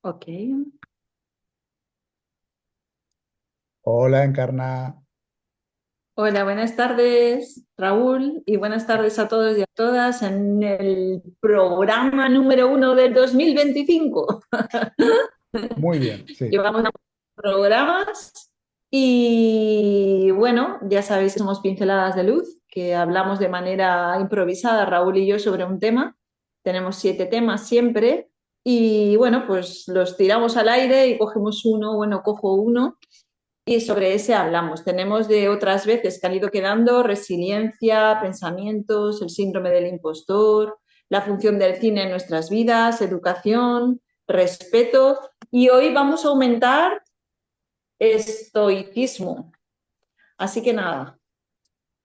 Ok. Hola, Encarna. Hola, buenas tardes, Raúl, y buenas tardes a todos y a todas en el programa número 1 del 2025. Muy bien, sí. Llevamos programas y bueno, ya sabéis que somos Pinceladas de Luz, que hablamos de manera improvisada, Raúl y yo, sobre un tema. Tenemos 7 temas siempre y bueno, pues los tiramos al aire y cogemos uno, bueno, cojo uno. Y sobre ese hablamos. Tenemos de otras veces que han ido quedando resiliencia, pensamientos, el síndrome del impostor, la función del cine en nuestras vidas, educación, respeto. Y hoy vamos a aumentar estoicismo. Así que nada,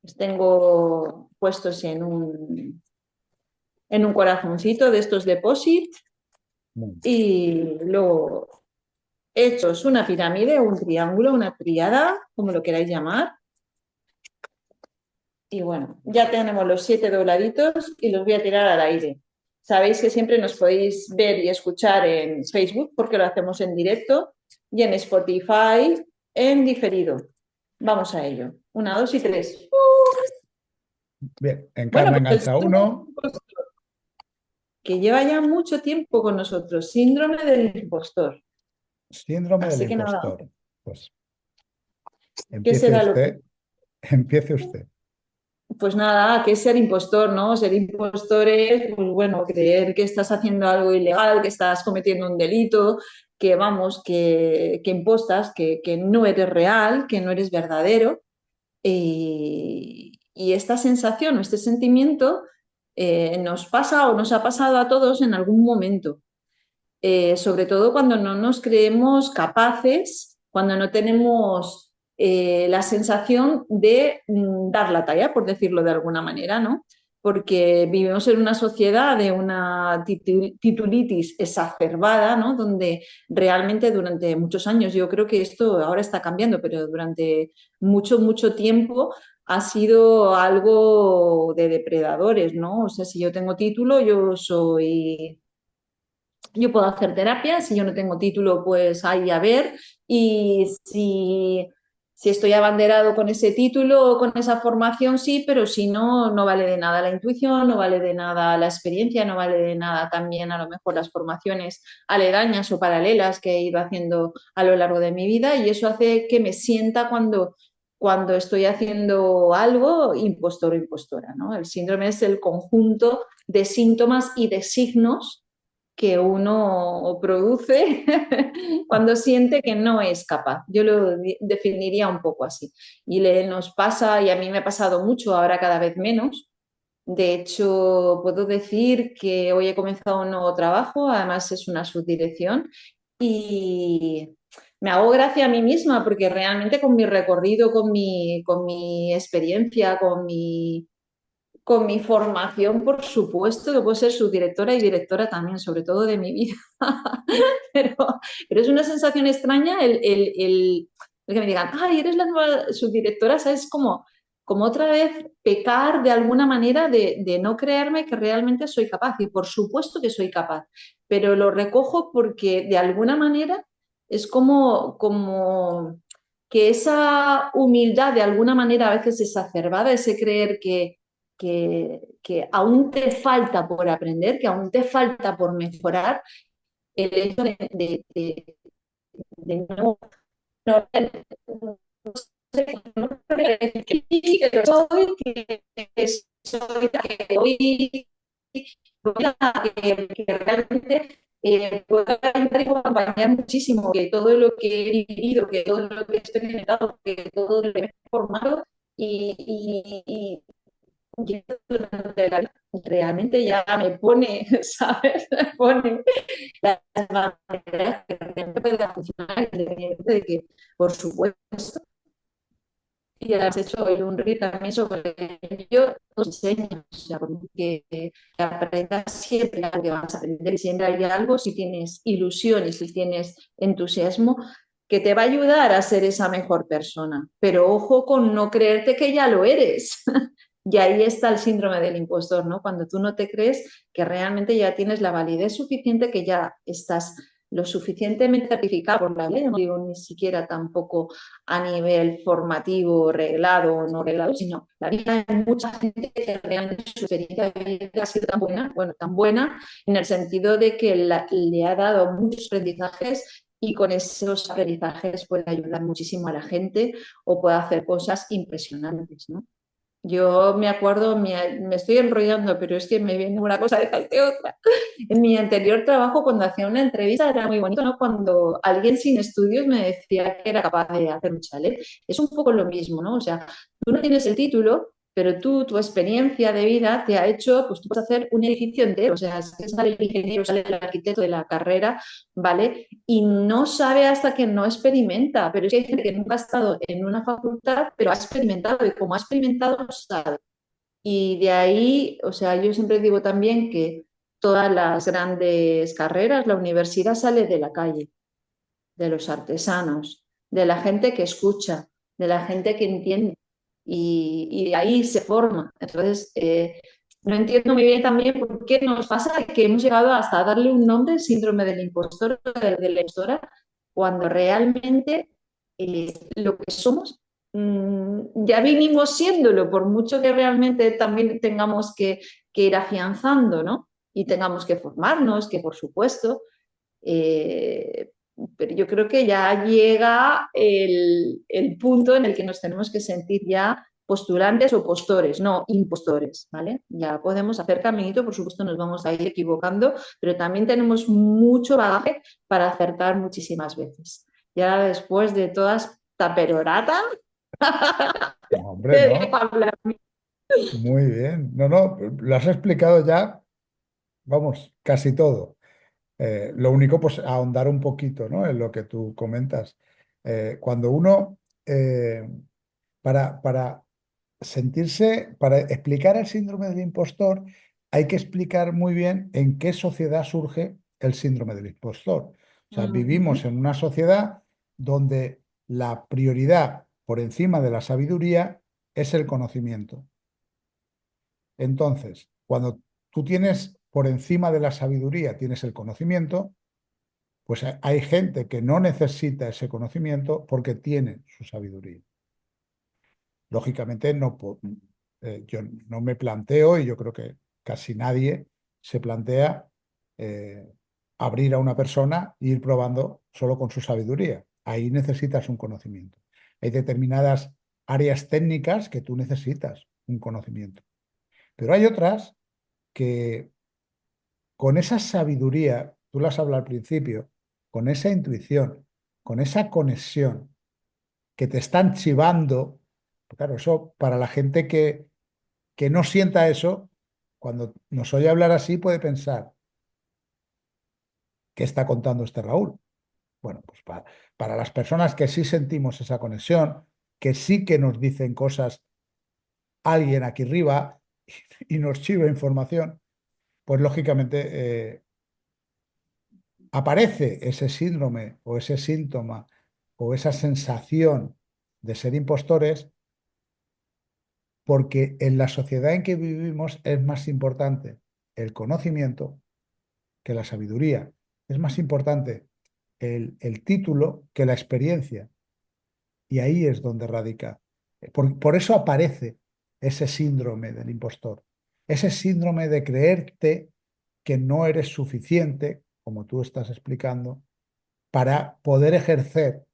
los tengo puestos en un corazoncito de estos deposit Muy bien. y luego hechos una pirámide, un triángulo, una tríada, como lo queráis llamar. Y bueno, ya tenemos los 7 dobladitos y los voy a tirar al aire. Sabéis que siempre nos podéis ver y escuchar en Facebook porque lo hacemos en directo y en Spotify en diferido. Vamos a ello. Una, dos y tres. Bien, Bueno, Encarna pues el engancha síndrome uno. del impostor, que lleva ya mucho tiempo con nosotros, síndrome del impostor. Síndrome del Así que nada, impostor. Pues ¿qué empiece será lo que usted, empiece usted. Pues nada, ¿qué es ser impostor, no? Ser impostor es, pues bueno, creer que estás haciendo algo ilegal, que estás cometiendo un delito, que vamos, que impostas, que no eres real, que no eres verdadero. Y esta sensación o este sentimiento nos pasa o nos ha pasado a todos en algún momento. Sobre todo cuando no nos creemos capaces, cuando no tenemos la sensación de dar la talla, por decirlo de alguna manera, ¿no? Porque vivimos en una sociedad de una titulitis exacerbada, ¿no? Donde realmente durante muchos años, yo creo que esto ahora está cambiando, pero durante mucho, mucho tiempo ha sido algo de depredadores, ¿no? O sea, si yo tengo título, yo puedo hacer terapia, si yo no tengo título, pues ahí a ver, y si estoy abanderado con ese título o con esa formación, sí, pero si no, no vale de nada la intuición, no vale de nada la experiencia, no vale de nada también a lo mejor las formaciones aledañas o paralelas que he ido haciendo a lo largo de mi vida, y eso hace que me sienta cuando estoy haciendo algo impostor o impostora, ¿no? El síndrome es el conjunto de síntomas y de signos que uno produce cuando siente que no es capaz. Yo lo definiría un poco así. Y nos pasa, y a mí me ha pasado mucho, ahora cada vez menos. De hecho, puedo decir que hoy he comenzado un nuevo trabajo, además es una subdirección, y me hago gracia a mí misma porque realmente con mi recorrido, con mi experiencia, con mi formación, por supuesto, que puedo ser subdirectora y directora también, sobre todo de mi vida. pero, pero es una sensación extraña el que me digan, ay, eres la nueva subdirectora, ¿sabes? Como otra vez pecar de alguna manera de no creerme que realmente soy capaz. Y por supuesto que soy capaz, pero lo recojo porque de alguna manera es como que esa humildad de alguna manera a veces exacerbada, ese creer que aún te falta por aprender, que aún te falta por mejorar, el hecho de no, no sé, no que sí, que soy, que soy, que hoy, que realmente puedo ayudar y puedo acompañar muchísimo, que todo lo que he vivido, que todo lo que he experimentado, que todo lo que me he formado y realmente ya me pone, ¿sabes? Me pone las maneras que realmente puede funcionar, independientemente de que, por supuesto, y has hecho el UNRI también sobre ello, os enseño, o sea, porque aprendas siempre algo que vas a aprender y siempre hay algo, si tienes ilusión y si tienes entusiasmo, que te va a ayudar a ser esa mejor persona. Pero ojo con no creerte que ya lo eres. Y ahí está el síndrome del impostor, ¿no? Cuando tú no te crees que realmente ya tienes la validez suficiente, que ya estás lo suficientemente certificado por la vida, no digo ni siquiera tampoco a nivel formativo, reglado o no reglado, sino la vida de mucha gente que realmente su experiencia de vida ha sido tan buena, bueno, tan buena en el sentido de que le ha dado muchos aprendizajes y con esos aprendizajes puede ayudar muchísimo a la gente o puede hacer cosas impresionantes, ¿no? Yo me acuerdo, me estoy enrollando, pero es que me viene una cosa detrás de otra. En mi anterior trabajo, cuando hacía una entrevista, era muy bonito, ¿no? Cuando alguien sin estudios me decía que era capaz de hacer un chalet. Es un poco lo mismo, ¿no? O sea, tú no tienes el título, pero tú, tu experiencia de vida te ha hecho, pues tú puedes hacer un edificio entero. O sea, sale el ingeniero, sale el arquitecto de la carrera, ¿vale? Y no sabe hasta que no experimenta. Pero es que hay gente que nunca ha estado en una facultad, pero ha experimentado y como ha experimentado, sabe. Y de ahí, o sea, yo siempre digo también que todas las grandes carreras, la universidad sale de la calle, de los artesanos, de la gente que escucha, de la gente que entiende. Y ahí se forma. Entonces, no entiendo muy bien también por qué nos pasa que hemos llegado hasta darle un nombre, síndrome del impostor, de la impostora, cuando realmente lo que somos ya vinimos siéndolo, por mucho que realmente también tengamos que ir afianzando, ¿no? Y tengamos que formarnos, que por supuesto, eh, pero yo creo que ya llega el punto en el que nos tenemos que sentir ya postulantes o postores, no impostores, ¿vale? Ya podemos hacer caminito, por supuesto nos vamos a ir equivocando, pero también tenemos mucho bagaje para acertar muchísimas veces. Ya después de todas esta perorata, No, hombre, te dejo no. hablar. Muy bien. No, no, lo has explicado ya, vamos, casi todo. Lo único, pues, ahondar un poquito, ¿no? En lo que tú comentas. Cuando uno, para sentirse, para explicar el síndrome del impostor, hay que explicar muy bien en qué sociedad surge el síndrome del impostor. O sea, vivimos en una sociedad donde la prioridad por encima de la sabiduría es el conocimiento. Entonces, cuando tú tienes por encima de la sabiduría, tienes el conocimiento, pues hay gente que no necesita ese conocimiento porque tiene su sabiduría. Lógicamente, yo no me planteo, y yo creo que casi nadie se plantea eh, abrir a una persona e ir probando solo con su sabiduría. Ahí necesitas un conocimiento. Hay determinadas áreas técnicas que tú necesitas un conocimiento. Pero hay otras que con esa sabiduría, tú las hablas al principio, con esa intuición, con esa conexión que te están chivando, claro, eso para la gente que no sienta eso, cuando nos oye hablar así puede pensar, ¿qué está contando este Raúl? Bueno, pues para las personas que sí sentimos esa conexión, que sí que nos dicen cosas alguien aquí arriba y nos chiva información, pues lógicamente aparece ese síndrome o ese síntoma o esa sensación de ser impostores porque en la sociedad en que vivimos es más importante el conocimiento que la sabiduría. Es más importante el título que la experiencia. Y ahí es donde radica. Por eso aparece ese síndrome del impostor. Ese síndrome de creerte que no eres suficiente, como tú estás explicando, para poder ejercer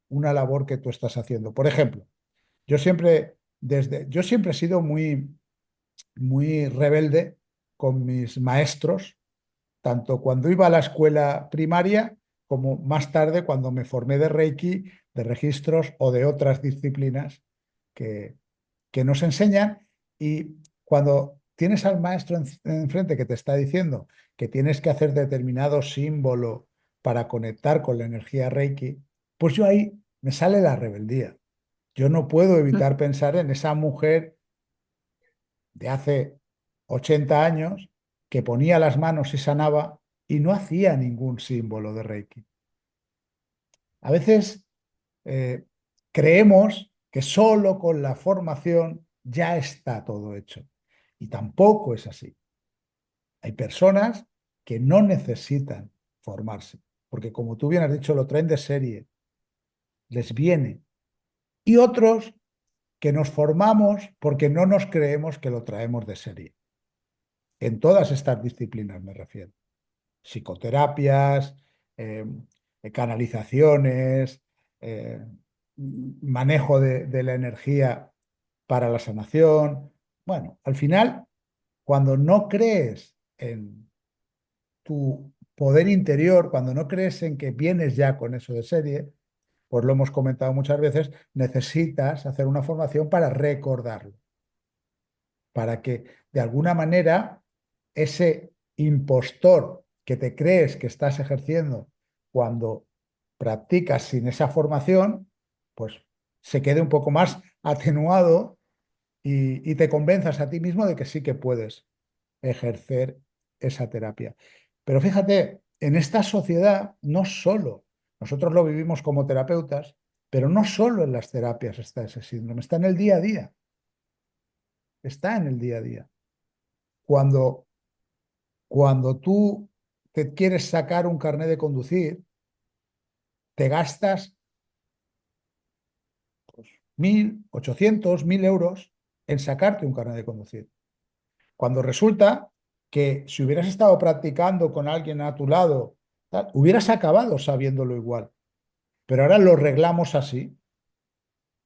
una labor que tú estás haciendo. Por ejemplo, yo siempre he sido muy rebelde con mis maestros, tanto cuando iba a la escuela primaria como más tarde cuando me formé de Reiki, de registros o de otras disciplinas que, que nos enseñan. Y cuando tienes al maestro enfrente que te está diciendo que tienes que hacer determinado símbolo para conectar con la energía Reiki, pues yo ahí me sale la rebeldía. Yo no puedo evitar pensar en esa mujer de hace 80 años que ponía las manos y sanaba y no hacía ningún símbolo de Reiki. A veces eh, creemos que solo con la formación ya está todo hecho y tampoco es así. Hay personas que no necesitan formarse. porque como tú bien has dicho, lo traen de serie, les viene. Y otros que nos formamos porque no nos creemos que lo traemos de serie. En todas estas disciplinas me refiero. Psicoterapias, canalizaciones, eh, manejo de la energía para la sanación. Bueno, al final, cuando no crees en tu poder interior, cuando no crees en que vienes ya con eso de serie, pues lo hemos comentado muchas veces, necesitas hacer una formación para recordarlo, para que de alguna manera ese impostor que te crees que estás ejerciendo cuando practicas sin esa formación, pues se quede un poco más atenuado y te convenzas a ti mismo de que sí que puedes ejercer esa terapia. Pero fíjate, en esta sociedad no solo, nosotros lo vivimos como terapeutas, pero no solo en las terapias está ese síndrome, está en el día a día, está en el día a día. Cuando, cuando tú te quieres sacar un carnet de conducir, te gastas pues, 1.800, 1.000 euros en sacarte un carnet de conducir. Cuando resulta que si hubieras estado practicando con alguien a tu lado, hubieras acabado sabiéndolo igual. Pero ahora lo reglamos así.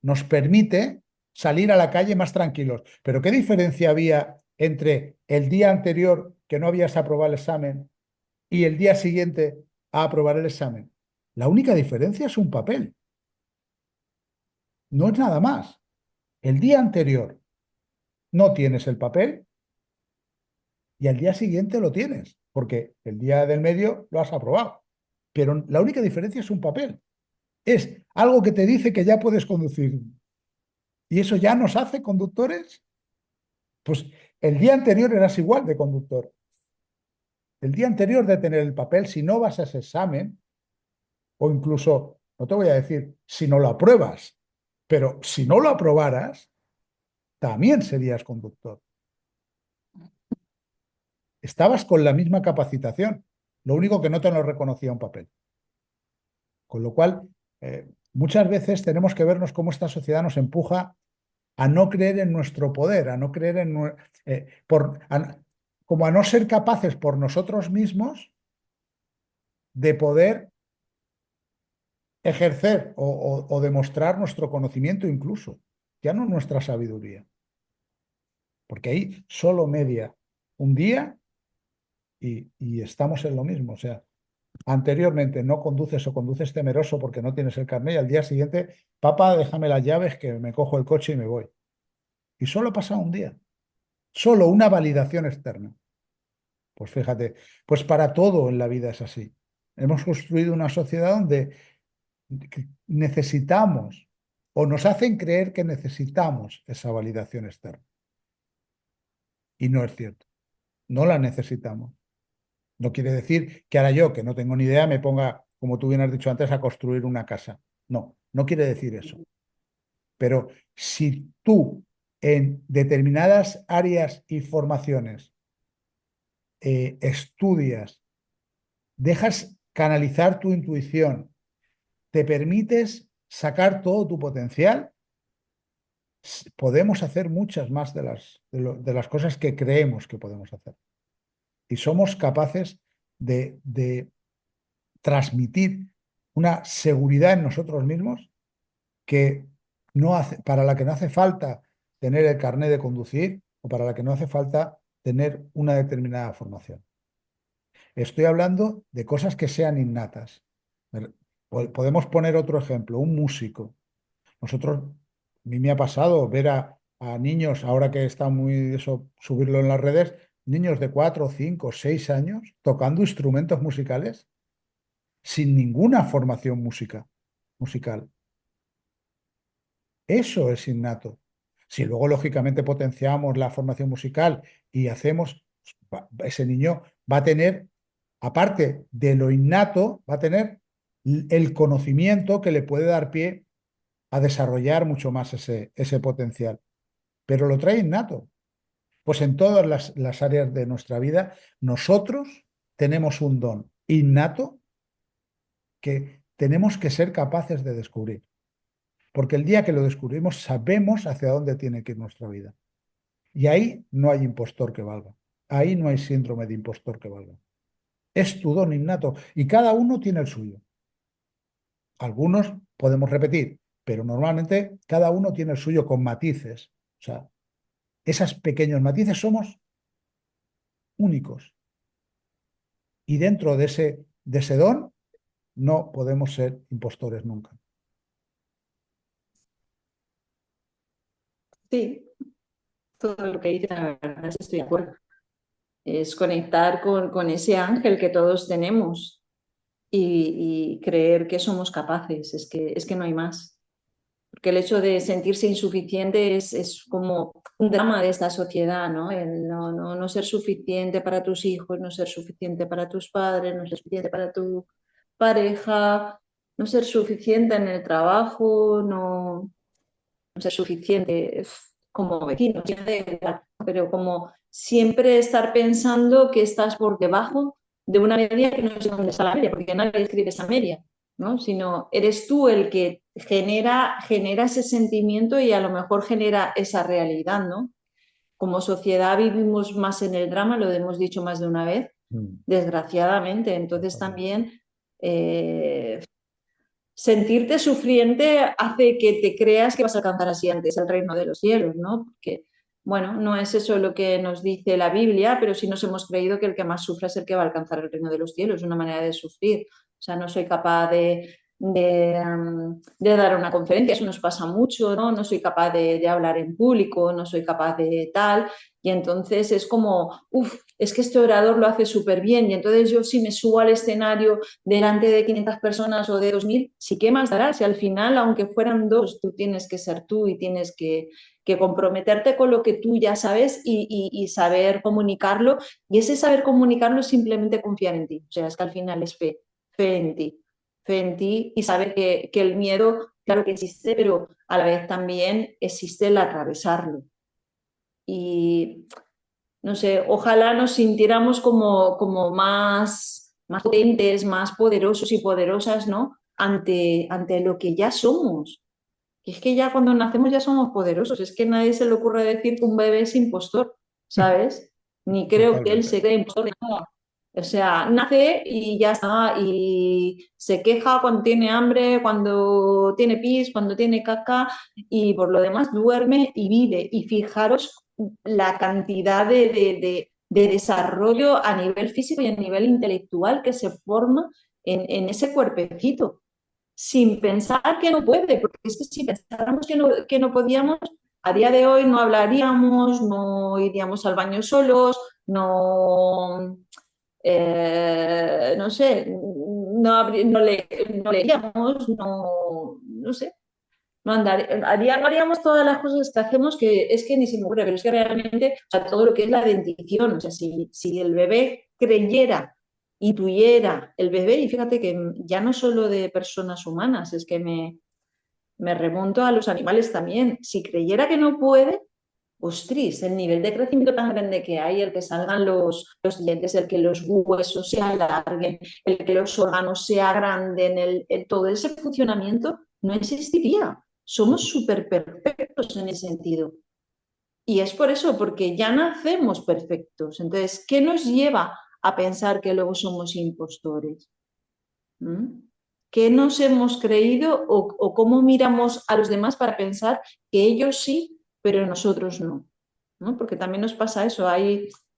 Nos permite salir a la calle más tranquilos. Pero ¿qué diferencia había entre el día anterior que no habías aprobado el examen y el día siguiente a aprobar el examen? La única diferencia es un papel. No es nada más. El día anterior no tienes el papel y al día siguiente lo tienes, porque el día del medio lo has aprobado. Pero la única diferencia es un papel. Es algo que te dice que ya puedes conducir. ¿Y eso ya nos hace conductores? Pues el día anterior eras igual de conductor. El día anterior de tener el papel, si no vas a ese examen, o incluso, no te voy a decir si no lo apruebas, pero si no lo aprobaras, también serías conductor. Estabas con la misma capacitación, lo único que no te lo reconocía un papel. Con lo cual, muchas veces tenemos que vernos cómo esta sociedad nos empuja a no creer en nuestro poder, a no creer en, como a no ser capaces por nosotros mismos de poder ejercer o demostrar nuestro conocimiento incluso, ya no nuestra sabiduría, porque ahí solo media un día y estamos en lo mismo, o sea, anteriormente no conduces o conduces temeroso porque no tienes el carnet y al día siguiente, papá, déjame las llaves que me cojo el coche y me voy. Y solo pasa un día, solo una validación externa. Pues fíjate, pues para todo en la vida es así. Hemos construido una sociedad donde necesitamos o nos hacen creer que necesitamos esa validación externa. Y no es cierto, no la necesitamos. No quiere decir que ahora yo, que no tengo ni idea, me ponga, como tú bien has dicho antes, a construir una casa. No, no quiere decir eso. Pero si tú en determinadas áreas y formaciones estudias, dejas canalizar tu intuición, te permites sacar todo tu potencial, podemos hacer muchas más de las cosas que creemos que podemos hacer. Y somos capaces de transmitir una seguridad en nosotros mismos que no hace, para la que no hace falta tener el carnet de conducir o para la que no hace falta tener una determinada formación. Estoy hablando de cosas que sean innatas. Podemos poner otro ejemplo, un músico. Nosotros, a mí me ha pasado ver a niños, ahora que está muy eso, subirlo en las redes, niños de 4, 5, 6 años tocando instrumentos musicales sin ninguna formación musical. Eso es innato. Si luego, lógicamente, potenciamos la formación musical y hacemos, ese niño va a tener, aparte de lo innato, va a tener el conocimiento que le puede dar pie a desarrollar mucho más ese potencial. Pero lo trae innato. Pues en todas las áreas de nuestra vida, nosotros tenemos un don innato que tenemos que ser capaces de descubrir. Porque el día que lo descubrimos, sabemos hacia dónde tiene que ir nuestra vida. Y ahí no hay impostor que valga. Ahí no hay síndrome de impostor que valga. Es tu don innato y cada uno tiene el suyo. Algunos podemos repetir, pero normalmente cada uno tiene el suyo con matices. O sea, esos pequeños matices somos únicos. Y dentro de ese don no podemos ser impostores nunca. Sí, todo lo que dice, la verdad, estoy de acuerdo. Es conectar con ese ángel que todos tenemos y creer que somos capaces, es que no hay más. Porque el hecho de sentirse insuficiente es como un drama de esta sociedad, ¿no? El no ser suficiente para tus hijos, no ser suficiente para tus padres, no ser suficiente para tu pareja, no ser suficiente en el trabajo, no ser suficiente como vecino, pero como siempre estar pensando que estás por debajo de una media que no sé dónde está la media, porque nadie escribe esa media, ¿no? Sino eres tú el que genera ese sentimiento y a lo mejor genera esa realidad, ¿no? Como sociedad vivimos más en el drama, lo hemos dicho más de una vez, Mm. desgraciadamente. Entonces también eh, sentirte sufriente hace que te creas que vas a alcanzar así antes el reino de los cielos, ¿no? Porque, bueno, no es eso lo que nos dice la Biblia, pero sí nos hemos creído que el que más sufra es el que va a alcanzar el reino de los cielos, es una manera de sufrir. O sea, no soy capaz de dar una conferencia, eso nos pasa mucho, ¿no? No soy capaz de hablar en público, no soy capaz de tal, y entonces es como, uff, es que este orador lo hace súper bien, y entonces yo si me subo al escenario delante de 500 personas o de 2000, sí que más dará. Si al final, aunque fueran dos, tú tienes que ser tú y tienes que comprometerte con lo que tú ya sabes y saber comunicarlo. Y ese saber comunicarlo es simplemente confiar en ti. O sea, es que al final es fe en ti, fe en ti y saber que el miedo, claro que existe, pero a la vez también existe el atravesarlo. Y no sé, ojalá nos sintiéramos como más potentes, más poderosos y poderosas, ¿no? Ante lo que ya somos. Y es que ya cuando nacemos ya somos poderosos. Es que nadie se le ocurre decir que un bebé es impostor, ¿sabes? Ni creo que él Totalmente. se cree impostor de nada. O sea, nace y ya está, y se queja cuando tiene hambre, cuando tiene pis, cuando tiene caca, y por lo demás duerme y vive. Y fijaros la cantidad de desarrollo a nivel físico y a nivel intelectual que se forma en ese cuerpecito sin pensar que no puede, porque es que si pensáramos que no podíamos, a día de hoy no hablaríamos, no iríamos al baño solos, no sé, no leeríamos, no sé, no haríamos todas las cosas que hacemos que es que ni se me ocurre, pero es que realmente, o sea, todo lo que es la dentición, o sea, si el bebé creyera, intuyera el bebé, y fíjate que ya no solo de personas humanas, es que me remonto a los animales también, si creyera que no puede, ostras, el nivel de crecimiento tan grande que hay, el que salgan los dientes, el que los huesos se alarguen, el que los órganos se agranden, todo ese funcionamiento no existiría. Somos súper perfectos en ese sentido. Y es por eso, porque ya nacemos perfectos. Entonces, ¿qué nos lleva a pensar que luego somos impostores? ¿Mm? ¿Qué nos hemos creído o cómo miramos a los demás para pensar que ellos sí, pero nosotros no? ¿No? Porque también nos pasa eso.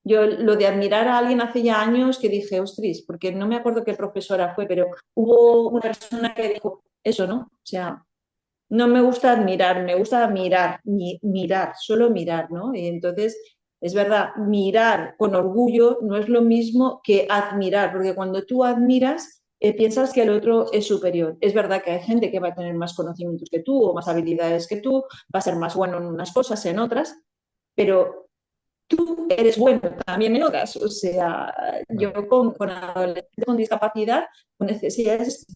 Yo lo de admirar a alguien hace ya años que dije, ostras, porque no me acuerdo qué profesora fue, pero hubo una persona que dijo eso, ¿no? O sea, no me gusta admirar, me gusta mirar, mirar, solo mirar, ¿no? Y entonces, es verdad, mirar con orgullo no es lo mismo que admirar, porque cuando tú admiras, piensas que el otro es superior. Es verdad que hay gente que va a tener más conocimientos que tú o más habilidades que tú, va a ser más bueno en unas cosas, en otras, pero tú eres bueno también en otras. O sea, yo Claro. con adolescentes con discapacidad, con necesidades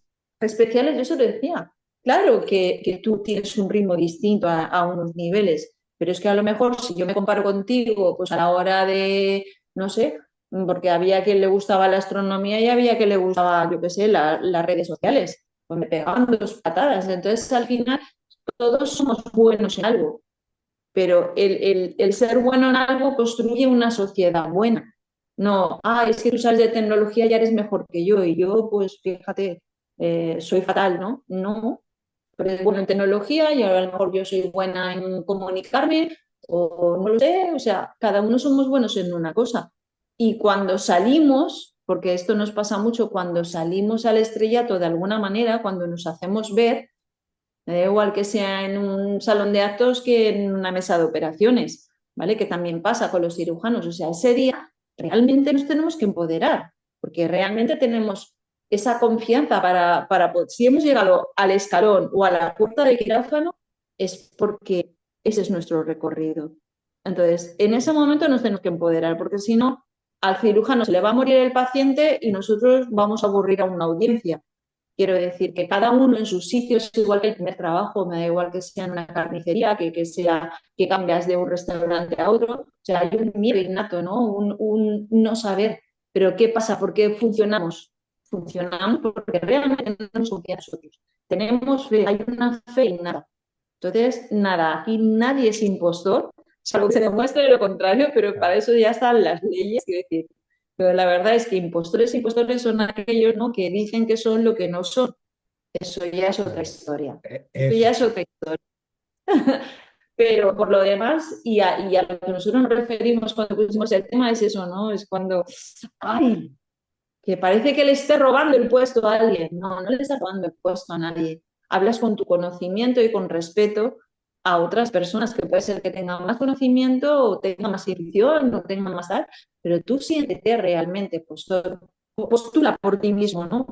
especiales, yo se lo decía. Claro que tú tienes un ritmo distinto a unos niveles, pero es que a lo mejor si yo me comparo contigo, pues a la hora de, no sé, porque había quien le gustaba la astronomía y había quien le gustaba, yo qué sé, las redes sociales, pues me pegaban dos patadas. Entonces, al final, todos somos buenos en algo, pero el ser bueno en algo construye una sociedad buena. No, es que tú sabes de tecnología y ya eres mejor que yo, y yo, pues fíjate, soy fatal, ¿no? No, pero es bueno en tecnología y a lo mejor yo soy buena en comunicarme o no lo sé, o sea, cada uno somos buenos en una cosa. Y cuando salimos, porque esto nos pasa mucho, cuando salimos al estrellato de alguna manera, cuando nos hacemos ver, me da igual que sea en un salón de actos que en una mesa de operaciones, ¿vale? Que también pasa con los cirujanos. O sea, ese día realmente nos tenemos que empoderar, porque realmente tenemos esa confianza para si hemos llegado al escalón o a la puerta del quirófano, es porque ese es nuestro recorrido. Entonces, en ese momento nos tenemos que empoderar, porque si no, al cirujano se le va a morir el paciente y nosotros vamos a aburrir a una audiencia. Quiero decir que cada uno en sus sitios, igual que el primer trabajo, me da igual que sea en una carnicería, que sea que cambias de un restaurante a otro. O sea, hay un miedo innato, ¿no? Un no saber. Pero ¿qué pasa? ¿Por qué funcionamos? Funcionamos porque realmente no nos confía a nosotros. Tenemos fe, hay una fe innata. Entonces, nada, aquí nadie es impostor, salvo que se demuestre lo contrario, pero para Claro. eso ya están las leyes. Quiero decir, pero la verdad es que impostores son aquellos, ¿no?, que dicen que son lo que no son. Eso ya es otra Claro. historia. Eso Eso ya es. es otra historia. Pero por lo demás, y a lo que nosotros nos referimos cuando pusimos el tema, es eso, ¿no? Es cuando, ay, que parece que le esté robando el puesto a alguien. No, no le estás robando el puesto a nadie. Hablas con tu conocimiento y con respeto a otras personas, que puede ser que tengan más conocimiento o tengan más intuición o tengan más tal, pero tú siéntete realmente postula por ti mismo, ¿no?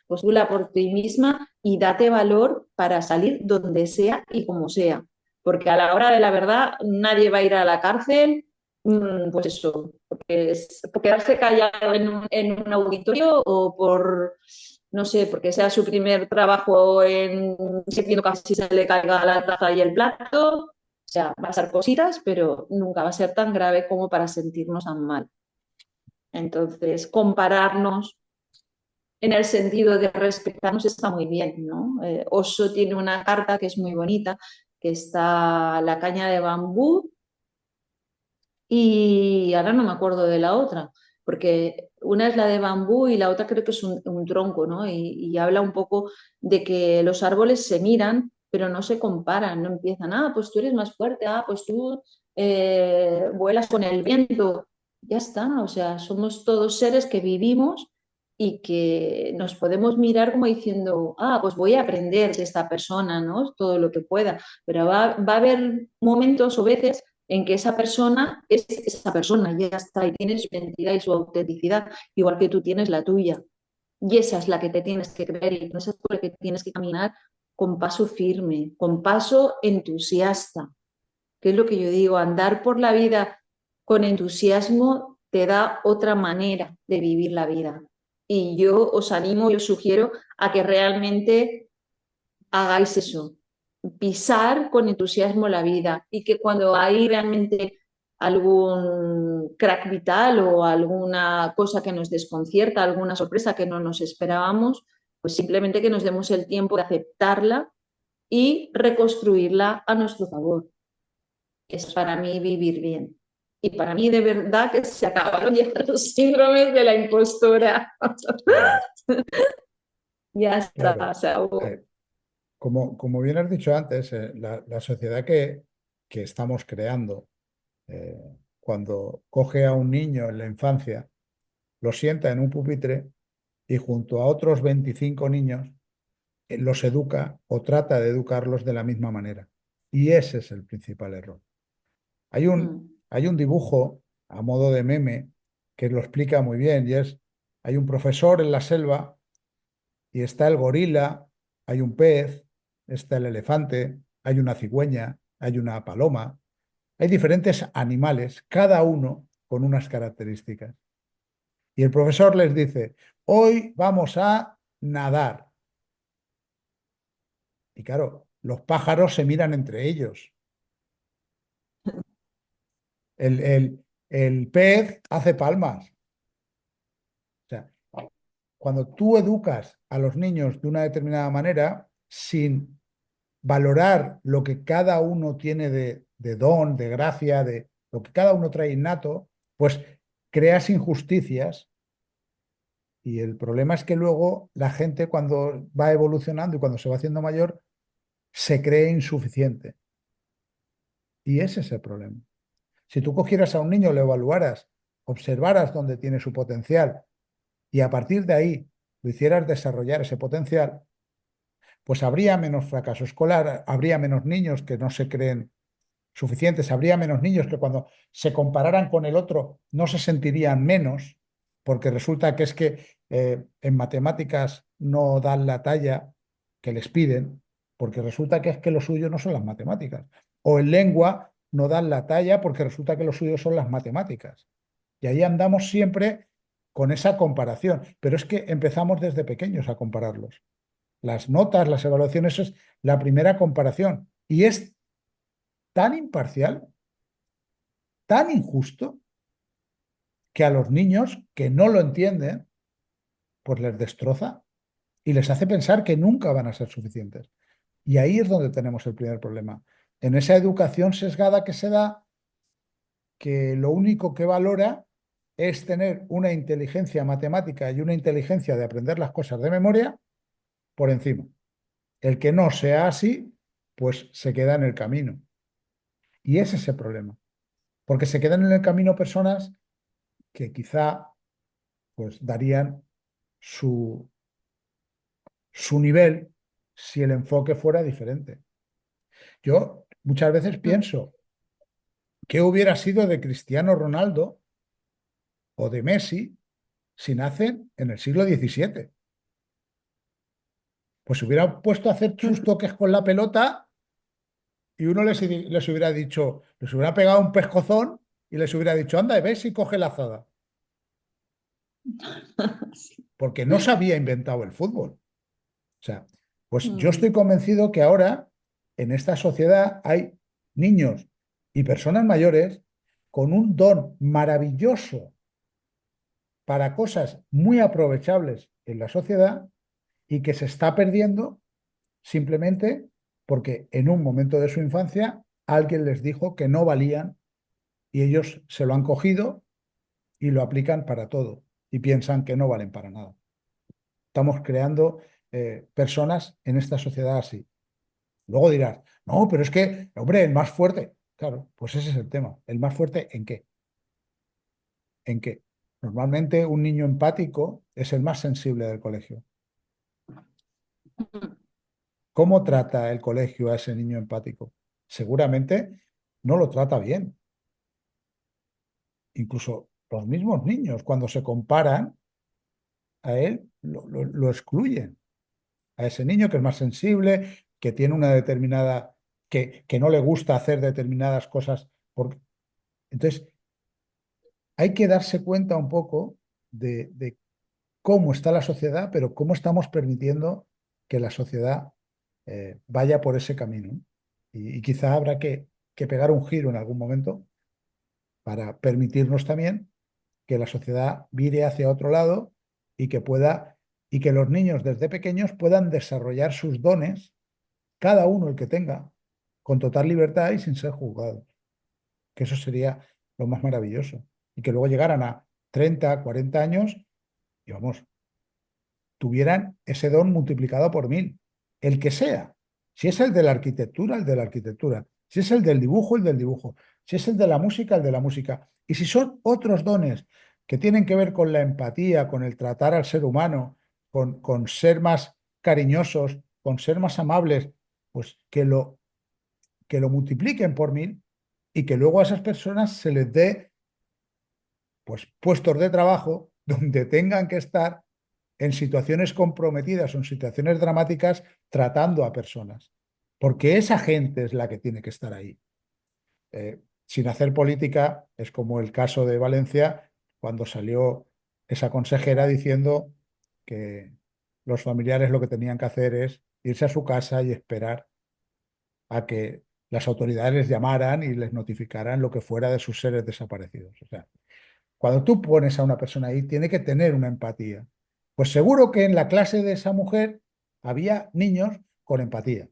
Postula por ti misma y date valor para salir donde sea y como sea. Porque a la hora de la verdad nadie va a ir a la cárcel, pues eso, por quedarse callado en un auditorio o por, no sé, porque sea su primer trabajo en sintiendo casi se le caiga la taza y el plato. O sea, va a ser cositas, pero nunca va a ser tan grave como para sentirnos tan mal. Entonces, compararnos en el sentido de respetarnos está muy bien, ¿no? Oso tiene una carta que es muy bonita, que está la caña de bambú y ahora no me acuerdo de la otra, porque una es la de bambú y la otra creo que es un tronco, ¿no? Y habla un poco de que los árboles se miran, pero no se comparan, no empiezan, pues tú eres más fuerte, pues tú vuelas con el viento. Ya está, o sea, somos todos seres que vivimos y que nos podemos mirar como diciendo, pues voy a aprender de esta persona, ¿no? Todo lo que pueda, pero va a haber momentos o veces en que esa persona es esa persona, ya está, y tiene su identidad y su autenticidad, igual que tú tienes la tuya. Y esa es la que te tienes que creer y esa es por la que tienes que caminar con paso firme, con paso entusiasta, que es lo que yo digo, andar por la vida con entusiasmo te da otra manera de vivir la vida. Y yo os animo, yo os sugiero a que realmente hagáis eso, pisar con entusiasmo la vida y que cuando hay realmente algún crack vital o alguna cosa que nos desconcierta, alguna sorpresa que no nos esperábamos, pues simplemente que nos demos el tiempo de aceptarla y reconstruirla a nuestro favor. Es para mí vivir bien. Y para mí de verdad que se acabaron ya los síndromes de la impostora. Claro, Ya está, claro. se acabó. Eh, como bien has dicho antes, la sociedad que estamos creando, eh, cuando coge a un niño en la infancia, lo sienta en un pupitre y junto a otros 25 niños los educa o trata de educarlos de la misma manera. Y ese es el principal error. Hay un, Mm, hay un dibujo a modo de meme que lo explica muy bien y es, hay un profesor en la selva y está el gorila, hay un pez, está el elefante, hay una cigüeña, hay una paloma, hay diferentes animales, cada uno con unas características. Y el profesor les dice, hoy vamos a nadar. Y claro, los pájaros se miran entre ellos. El pez hace palmas. cuando tú educas a los niños de una determinada manera, sin valorar lo que cada uno tiene de don, de gracia, de lo que cada uno trae innato, pues creas injusticias. Y el problema es que luego la gente cuando va evolucionando y cuando se va haciendo mayor, se cree insuficiente. Y ese es el problema. Si tú cogieras a un niño, lo evaluaras, observaras dónde tiene su potencial y a partir de ahí lo hicieras desarrollar ese potencial, pues habría menos fracaso escolar, habría menos niños que no se creen suficientes, habría menos niños que cuando se compararan con el otro no se sentirían menos, porque resulta que es que en matemáticas no dan la talla que les piden, porque resulta que es que lo suyo no son las matemáticas. O en lengua no dan la talla porque resulta que lo suyo son las matemáticas. Y ahí andamos siempre con esa comparación, pero es que empezamos desde pequeños a compararlos. Las notas, las evaluaciones, eso es la primera comparación. Y es tan imparcial, tan injusto, que a los niños que no lo entienden, pues les destroza y les hace pensar que nunca van a ser suficientes. Y ahí es donde tenemos el primer problema. En esa educación sesgada que se da, que lo único que valora es tener una inteligencia matemática y una inteligencia de aprender las cosas de memoria por encima. El que no sea así, pues se queda en el camino. Y ese es el problema. Porque se quedan en el camino personas que quizá pues darían su nivel si el enfoque fuera diferente. Yo muchas veces Mm. pienso, ¿qué hubiera sido de Cristiano Ronaldo o de Messi si nacen en el siglo XVII? Pues se hubieran puesto a hacer sus toques con la pelota y uno les hubiera dicho, les hubiera pegado un pescozón y les hubiera dicho, anda, ves y coge la azada, Sí. porque no se había inventado el fútbol. O sea, pues yo Mm. estoy convencido que ahora en esta sociedad hay niños y personas mayores con un don maravilloso para cosas muy aprovechables en la sociedad y que se está perdiendo simplemente porque en un momento de su infancia alguien les dijo que no valían y ellos se lo han cogido y lo aplican para todo y piensan que no valen para nada. Estamos creando personas en esta sociedad así. Luego dirás, no, pero es que, hombre, el más fuerte. Claro, pues ese es el tema. ¿El más fuerte en qué? ¿En qué? Normalmente un niño empático es el más sensible del colegio. ¿Cómo trata el colegio a ese niño empático? Seguramente no lo trata bien. Incluso los mismos niños, cuando se comparan a él, lo excluyen. A ese niño que es más sensible, que tiene una determinada, que no le gusta hacer determinadas cosas. Entonces, hay que darse cuenta un poco de cómo está la sociedad, pero cómo estamos permitiendo que la sociedad vaya por ese camino. Y quizá habrá que pegar un giro en algún momento para permitirnos también que la sociedad vire hacia otro lado y que pueda, y que los niños desde pequeños puedan desarrollar sus dones, cada uno el que tenga, con total libertad y sin ser juzgados. Que eso sería lo más maravilloso. Y que luego llegaran a 30 40 años y vamos, tuvieran ese don multiplicado por 1000, el que sea. Si es el de la arquitectura, el de la arquitectura. Si es el del dibujo, el del dibujo. Si es el de la música, el de la música. Y si son otros dones que tienen que ver con la empatía, con el tratar al ser humano, con ser más cariñosos, con ser más amables, pues que lo multipliquen por 1000 y que luego a esas personas se les dé pues, puestos de trabajo donde tengan que estar en situaciones comprometidas o en situaciones dramáticas tratando a personas. Porque esa gente es la que tiene que estar ahí. Sin hacer política, es como el caso de Valencia, cuando salió esa consejera diciendo que los familiares lo que tenían que hacer es irse a su casa y esperar a que las autoridades les llamaran y les notificaran lo que fuera de sus seres desaparecidos. O sea, cuando tú pones a una persona ahí, tiene que tener una empatía Pues seguro que en la clase de esa mujer había niños con empatía,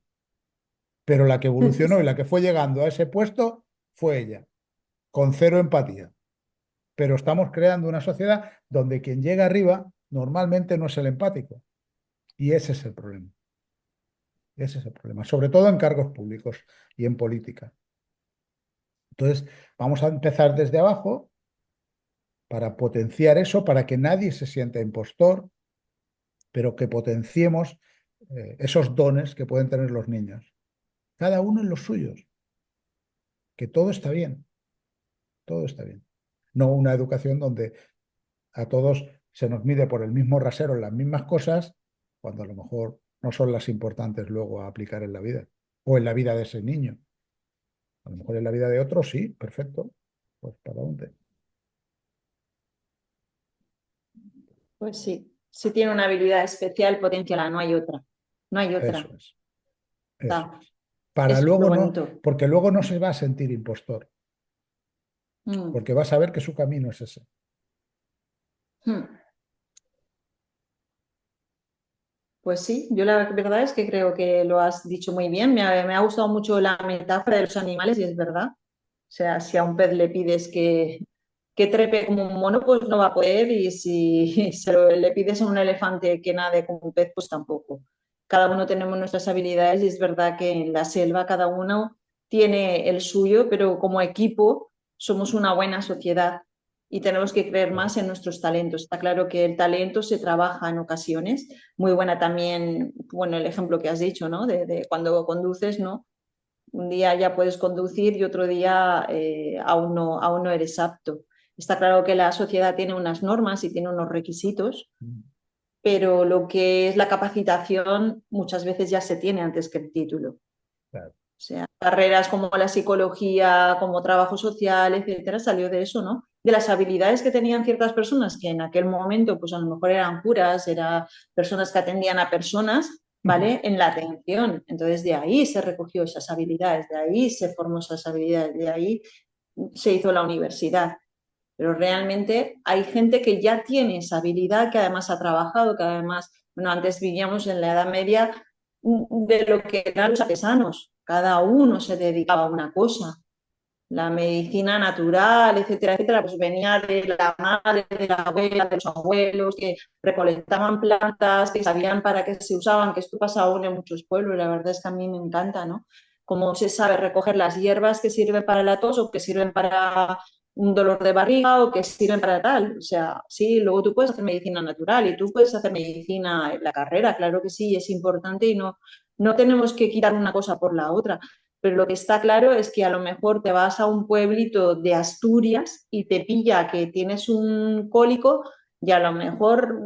pero la que evolucionó y la que fue llegando a ese puesto fue ella, con cero empatía. Pero estamos creando una sociedad donde quien llega arriba normalmente no es el empático. Y ese es el problema. Ese es el problema, sobre todo en cargos públicos y en política. Entonces, vamos a empezar desde abajo para potenciar eso, para que nadie se sienta impostor, pero que potenciemos esos dones que pueden tener los niños. Cada uno en los suyos, que todo está bien, todo está bien. No una educación donde a todos se nos mide por el mismo rasero en las mismas cosas, cuando a lo mejor no son las importantes luego a aplicar en la vida, o en la vida de ese niño. A lo mejor en la vida de otro sí, perfecto, pues para dónde. Pues sí, si tiene una habilidad especial, potenciala, no hay otra. No hay Eso otra. es, eso Está. es. Para Eso es lo luego no, bonito. porque luego no se va a sentir impostor, Mm, porque va a saber que su camino es ese. mm. Pues sí, yo la verdad es que creo que lo has dicho muy bien. Me ha gustado mucho la metáfora de los animales y es verdad. O sea, si a un pez le pides que trepe como un mono, pues no va a poder. Y si le pides a un elefante que nade como un pez, pues tampoco. Cada uno tenemos nuestras habilidades y es verdad que en la selva cada uno tiene el suyo, pero como equipo somos una buena sociedad y tenemos que creer más en nuestros talentos. Está claro que el talento se trabaja en ocasiones. Muy buena también, bueno, el ejemplo que has dicho, ¿no? De cuando conduces, ¿no? Un día ya puedes conducir y otro día aún no eres apto. Está claro que la sociedad tiene unas normas y tiene unos requisitos, pero lo que es la capacitación muchas veces ya se tiene antes que el título. Claro. O sea, carreras como la psicología, como trabajo social, etcétera, salió de eso, ¿no? De las habilidades que tenían ciertas personas que en aquel momento, pues a lo mejor eran curas, eran personas que atendían a personas, ¿vale? En la atención. Entonces, de ahí se recogió esas habilidades, de ahí se formó esas habilidades, de ahí se hizo la universidad. Pero realmente hay gente que ya tiene esa habilidad, que además ha trabajado, que además, bueno, antes vivíamos en la Edad Media de lo que eran los artesanos. Cada uno se dedicaba a una cosa. La medicina natural, etcétera, etcétera, pues venía de la madre, de la abuela, de los abuelos, que recolectaban plantas, que sabían para qué se usaban, que esto pasa aún en muchos pueblos, la verdad es que a mí me encanta, ¿no? Cómo se sabe recoger las hierbas que sirven para la tos o que sirven para un dolor de barriga o que sirven para tal. O sea, sí, luego tú puedes hacer medicina natural y tú puedes hacer medicina en la carrera, claro que sí, es importante y no tenemos que quitar una cosa por la otra. Pero lo que está claro es que a lo mejor te vas a un pueblito de Asturias y te pilla que tienes un cólico y a lo mejor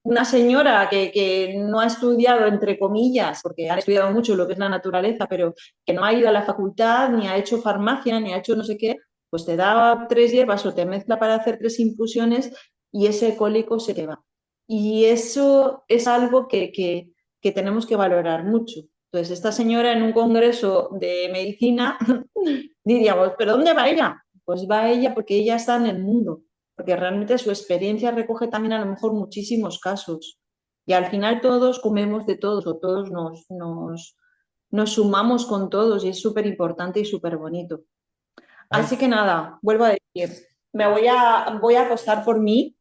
una señora que no ha estudiado, entre comillas, porque ha estudiado mucho lo que es la naturaleza, pero que no ha ido a la facultad, ni ha hecho farmacia, ni ha hecho no sé qué, pues te da tres hierbas o te mezcla para hacer tres infusiones y ese cólico se te va. Y eso es algo que tenemos que valorar mucho. Entonces, esta señora en un congreso de medicina diríamos, ¿pero dónde va ella? Pues va ella porque ella está en el mundo, porque realmente su experiencia recoge también a lo mejor muchísimos casos. Y al final todos comemos de todos o todos nos sumamos con todos y es súper importante y súper bonito. Ay, Así que nada, vuelvo a decir, voy a apostar por mí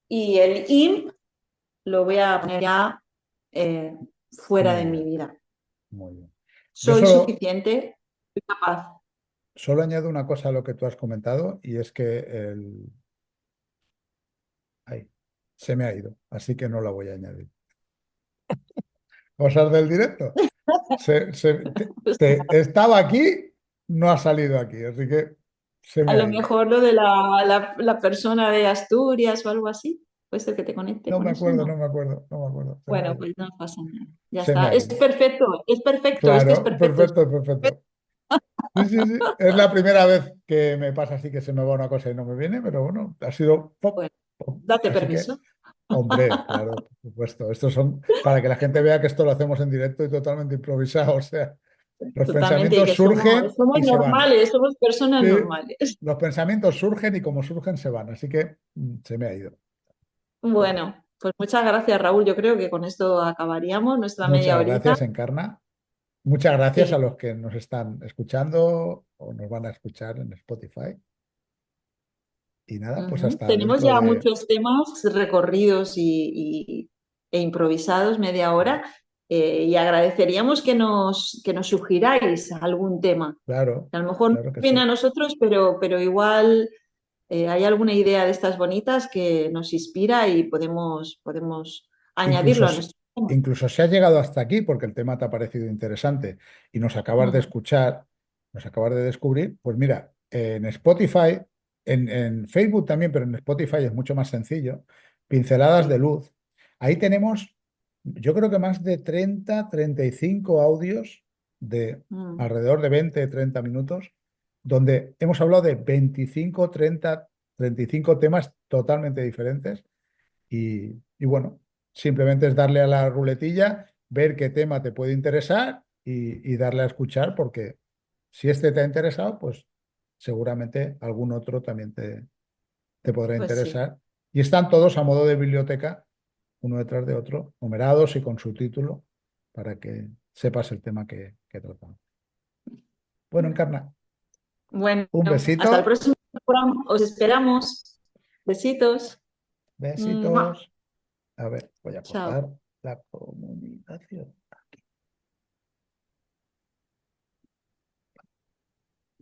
y el IMP lo voy a poner ya fuera muy de mi bien, vida. muy bien. Yo Soy suficiente, soy capaz. solo añado una cosa a lo que tú has comentado y es que ay, se me ha ido, así que no la voy a añadir. Cosas del directo. Estaba aquí, no ha salido aquí, así que se A me ha lo ido. mejor lo de la persona de Asturias o algo así, puede ser que te conecte No con me eso, acuerdo, ¿no? no me acuerdo, no me acuerdo, se me ha Bueno, ido. pues no pasa nada. Ya Se me está. ha ido. Es que es Claro, perfecto. perfecto, perfecto. Sí, sí, sí. Es la primera vez que me pasa así que se me va una cosa y no me viene, pero bueno, ha sido pop, Bueno, pop. date Así que, permiso. hombre, claro, por supuesto. Estos son para que la gente vea que esto lo hacemos en directo y totalmente improvisado. O sea, los Totalmente, pensamientos que somos, surgen somos y se van. normales, somos personas Sí, normales. los pensamientos surgen y como surgen se van. Así que se me ha ido. Se me ha Bueno, ido. Pues muchas gracias, Raúl. Yo creo que con esto acabaríamos nuestra media Muchas horita. gracias, Encarna. Muchas gracias a Eh, los que nos están escuchando o nos van a escuchar en Spotify. Y nada, pues Ujú. hasta Tenemos dentro ya de, muchos temas recorridos e improvisados media hora, y agradeceríamos que nos sugiráis algún tema. claro, A lo mejor no claro que viene a sí. nosotros, pero igual hay alguna idea de estas bonitas que nos inspira y podemos Incluso, añadirlo a nuestro tema. incluso si has llegado hasta aquí porque el tema te ha parecido interesante y nos acabas de Ujú. escuchar, nos acabas de descubrir, pues mira, en Spotify, en Facebook también, pero en Spotify es mucho más sencillo, Pinceladas Sí. de Luz. Ahí tenemos, yo creo que más de 35 audios de Mm, alrededor de 20 30 minutos, donde hemos hablado de 25 temas totalmente diferentes y bueno, simplemente es darle a la ruletilla, ver qué tema te puede interesar y darle a escuchar, porque si este te ha interesado, pues seguramente algún otro también te podrá pues sí, interesar. Y están todos a modo de biblioteca, uno detrás de otro, numerados y con su título, para que sepas el tema que tratamos. Bueno, Encarna, bueno, un hasta el besito, próximo programa. Os esperamos. Besitos. ¡Mua! besitos. A ver, voy a Chao. cortar la comunicación.